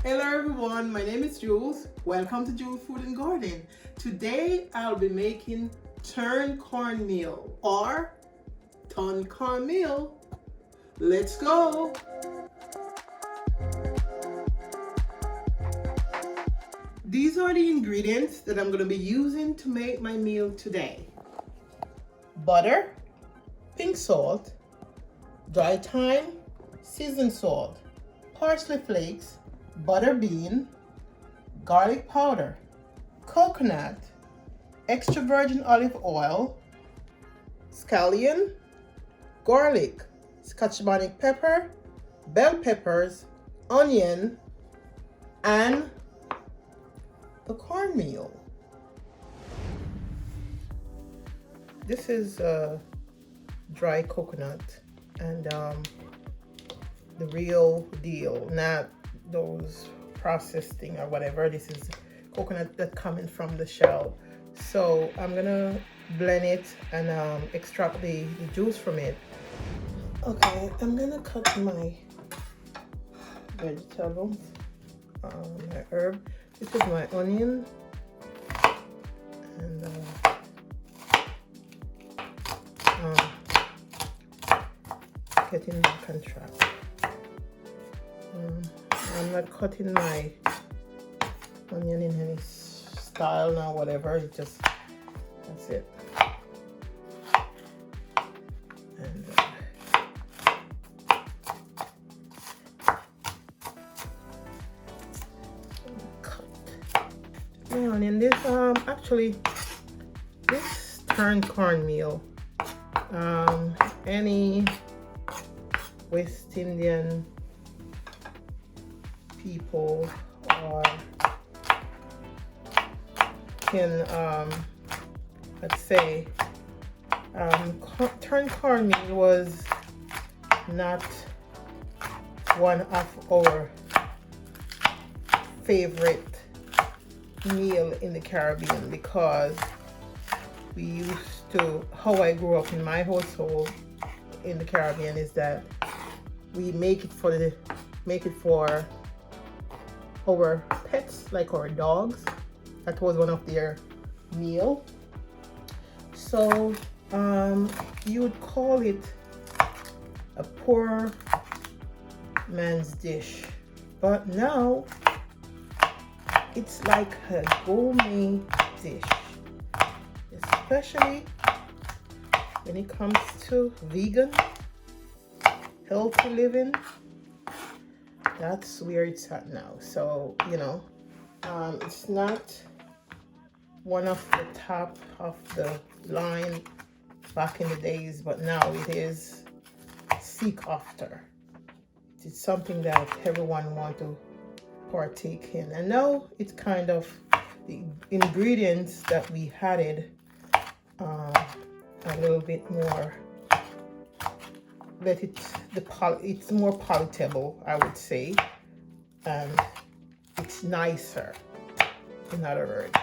Hello everyone, my name is Jules. Welcome to Jules Food and Garden. Today I'll be making turn cornmeal or turn cornmeal. Let's go! These are the ingredients that I'm going to be using to make my meal today. Butter, pink salt, dry thyme, seasoned salt, parsley flakes, butter bean, garlic powder, coconut, extra virgin olive oil, scallion, garlic, Scotch bonnet pepper, bell peppers, onion, and the cornmeal. This is dry coconut and the real deal, not those processed thing or whatever. This is coconut that coming from the shell. So I'm gonna blend it and extract the juice from it. Okay, I'm gonna cut my vegetables, my herb. This is my onion and getting back on track. I'm not cutting my onion in any style now, whatever. It just, that's it. And cut my onion. This actually, this turned cornmeal, any West Indian people or can let's say turned cornmeal was not one of our favorite meal in the Caribbean, because we used to, how I grew up in my household in the Caribbean is that we make it for our pets, like our dogs. That was one of their meal. So you would call it a poor man's dish, but now it's like a gourmet dish, especially when it comes to vegan, healthy living. That's where it's at now. So, you know, it's not one of the top of the line back in the days, but now it is seek after. It's something that everyone want to partake in. And now it's kind of the ingredients that we added a little bit more, let it, it's more palatable, I would say, and it's nicer, in other words.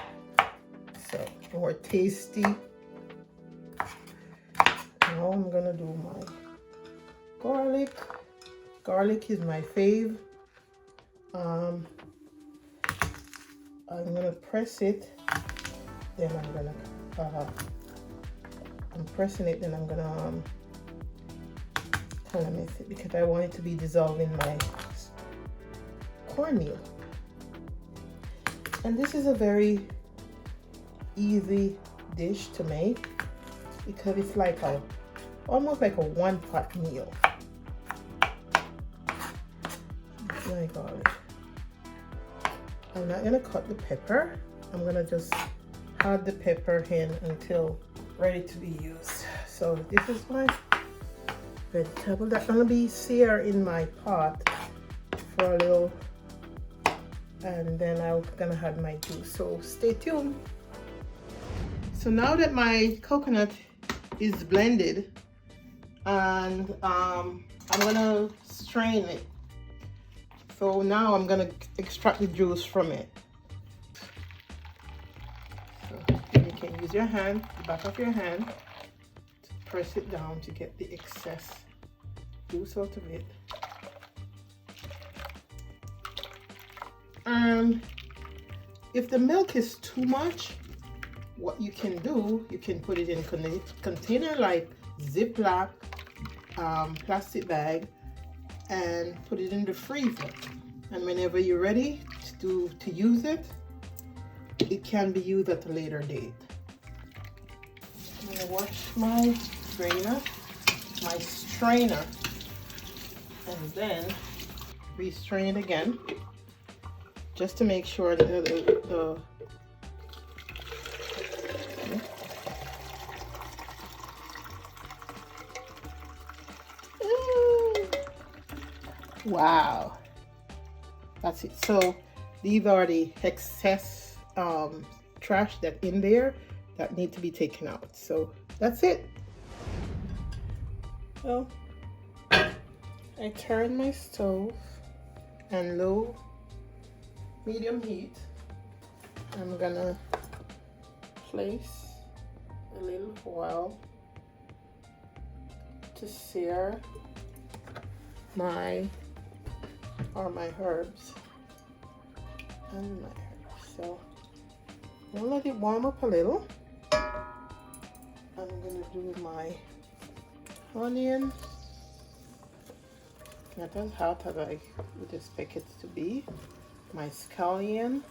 So more tasty. Now I'm gonna do my garlic. Garlic is my fave. I'm gonna press it, then I'm gonna I'm pressing it, then I'm gonna kind of mix it because I want it to be dissolved in my cornmeal. And this is a very easy dish to make because it's like almost like a one-pot meal. My garlic. I'm not gonna cut the pepper. I'm gonna just add the pepper in until ready to be used. So this is my vegetable that's gonna be sear in my pot for a little, and then I'm gonna add my juice. So stay tuned. So now that my coconut is blended, and I'm gonna strain it. So now I'm gonna extract the juice from it. So you can use your hand, the back of your hand, to press it down to get the excess juice out of it. If the milk is too much, what you can do, you can put it in container like Ziploc plastic bag and put it in the freezer. And whenever you're ready to use it, it can be used at a later date. I'm gonna wash my strainer, and then re-strain it again, just to make sure that the wow, that's it. So these are the excess trash that in there that need to be taken out. So that's it. Well, I turn my stove on low medium heat. I'm gonna place a little oil to sear my herbs and my herbs. So I'm gonna let it warm up a little. I'm gonna do my onion, not as hot as I would expect it to be. My scallion,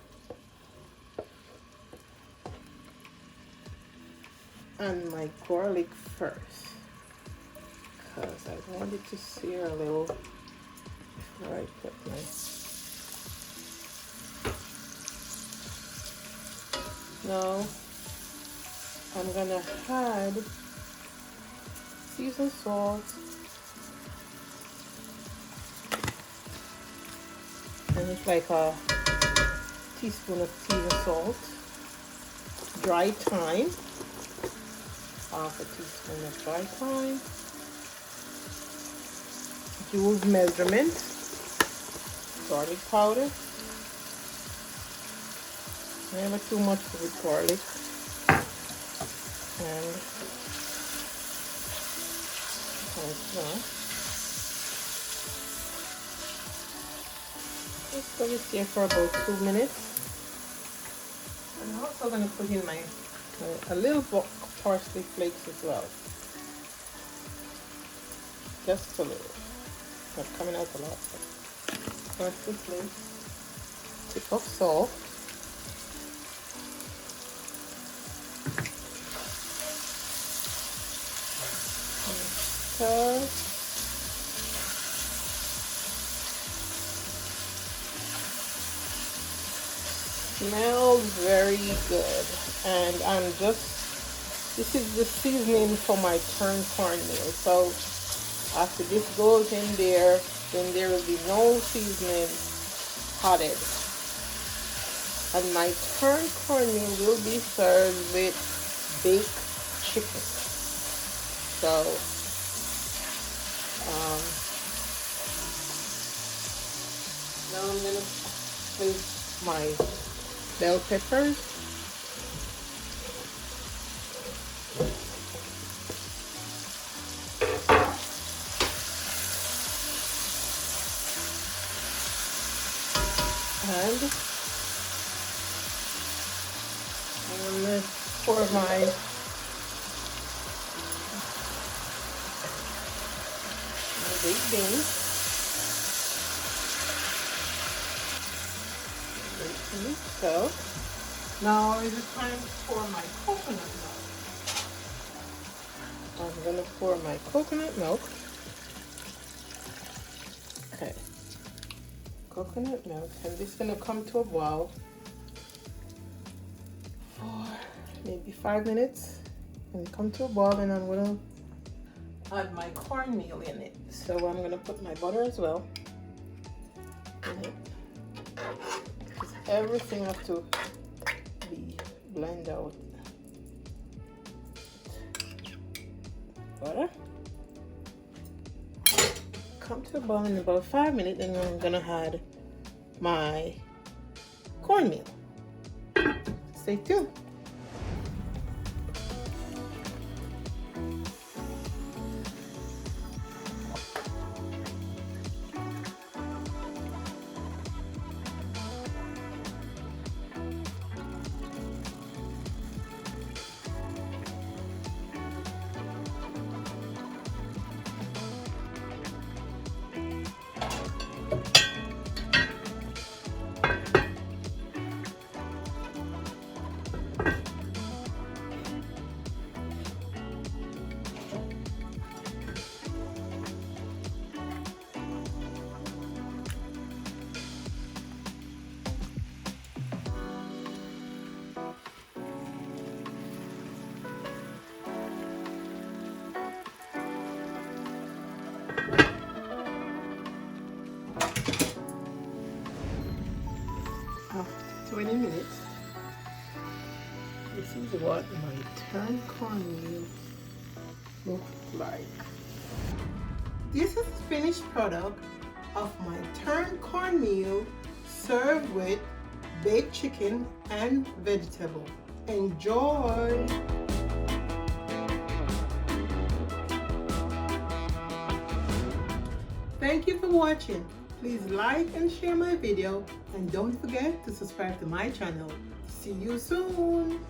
and my garlic first, because I want it to sear a little before I put my now I'm gonna add seasoned salt and it's like a teaspoon of seasoned salt, dry thyme, half a teaspoon of dry thyme, Joule's measurement, garlic powder, never too much with garlic, and just put it there for about 2 minutes. I'm also going to put in a little parsley flakes as well, just a little, not coming out a lot. Parsley flakes, tip of salt, and smells very good. And this is the seasoning for my turn cornmeal. So after this goes in there, then there will be no seasoning added. And my turn cornmeal will be served with baked chicken. So now I'm gonna place my bell peppers, and I'm gonna pour my baked beans. So now is it time for my coconut milk. I'm gonna pour my coconut milk. Okay, coconut milk, and this is gonna come to a boil for maybe 5 minutes, and come to a boil, and I'm gonna add my cornmeal in it. So I'm gonna put my butter as well in it. Everything has to be blended out. Butter. Come to a boil in about 5 minutes, and I'm gonna add my cornmeal. Stay tuned. After 20 minutes, this is what my turned cornmeal looks like. This is the finished product of my turned cornmeal served with baked chicken and vegetable. Enjoy! Thank you for watching. Please like and share my video, and don't forget to subscribe to my channel. See you soon!